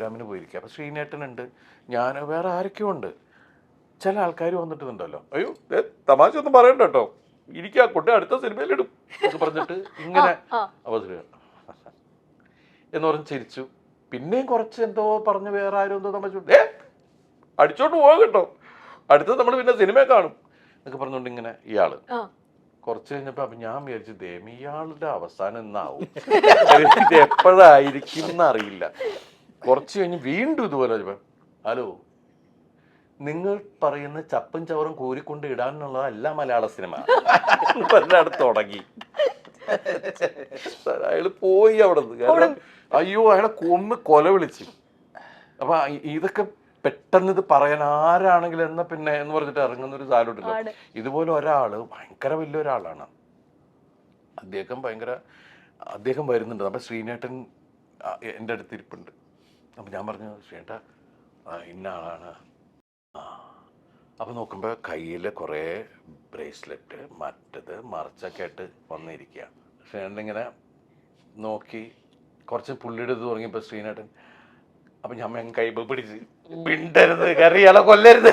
പ്രോഗ്രാമിന് പോയിരിക്കുക. അപ്പോൾ ശ്രീനേട്ടനുണ്ട്, ഞാൻ വേറെ ആരൊക്കെയോ ഉണ്ട്. ചില ആൾക്കാർ വന്നിട്ടുണ്ടല്ലോ, അയ്യോ തമാശ ഒന്നും പറയണ്ട കേട്ടോ, ഇരിക്കുക കുട്ടി അടുത്ത സിനിമയിലിടും എന്ന് പറഞ്ഞിട്ട് ഇങ്ങനെ അവസരം എന്ന് പറഞ്ഞ് ചിരിച്ചു. പിന്നെയും കുറച്ച് എന്തോ പറഞ്ഞ് വേറെ ആരും എന്തോ തമാശ അടിച്ചോണ്ട് പോകാം കേട്ടോ, അടുത്തത് നമ്മൾ പിന്നെ സിനിമയെ കാണും എന്നൊക്കെ പറഞ്ഞുകൊണ്ട് ഇങ്ങനെ ഇയാള് കുറച്ച് കഴിഞ്ഞപ്പോ അപ്പൊ ഞാൻ വിചാരിച്ചു ഇയാളുടെ അവസാനം എന്നാവും, ഇത് എപ്പോഴായിരിക്കും എന്നറിയില്ല. കുറച്ച് കഴിഞ്ഞ് വീണ്ടും ഇതുപോലെ ഹലോ, നിങ്ങൾ പറയുന്ന ചപ്പും ചവറും കോരിക്കൊണ്ട് ഇടാനുള്ളതല്ല മലയാള സിനിമ പറഞ്ഞാട് തുടങ്ങി. അയാള് പോയി അവിടെ നിന്ന്. കാരണം അയ്യോ അയാളെ കൊല വിളിച്ചു. അപ്പൊ ഇതൊക്കെ പെട്ടെന്ന് ഇത് പറയാൻ ആരാണെങ്കിലും എന്നാ പിന്നെ എന്ന് പറഞ്ഞിട്ട് ഇറങ്ങുന്ന ഒരു സാധനമുണ്ടല്ലോ. ഇതുപോലെ ഒരാള് ഭയങ്കര വലിയൊരാളാണ്, അദ്ദേഹം വരുന്നുണ്ട്. അപ്പൊ ശ്രീനേട്ടൻ എൻ്റെ അടുത്ത് ഇരിപ്പുണ്ട്. അപ്പൊ ഞാൻ പറഞ്ഞു ശ്രീനേട്ട ഇന്ന ആളാണ്. അപ്പൊ നോക്കുമ്പോ കയ്യില് കുറെ ബ്രേസ്ലെറ്റ് മറ്റത് മറിച്ചൊക്കെ ആയിട്ട് വന്നിരിക്കുക. ശ്രീനേട്ടൻ ഇങ്ങനെ നോക്കി കുറച്ച് പുള്ളിയുടെ ഇത് തുടങ്ങിയപ്പോ ശ്രീനേട്ടൻ, അപ്പൊ ഞാൻ കൈ പിടിച്ച് മിണ്ടരുത്, കറിയാളെ കൊല്ലരുത്,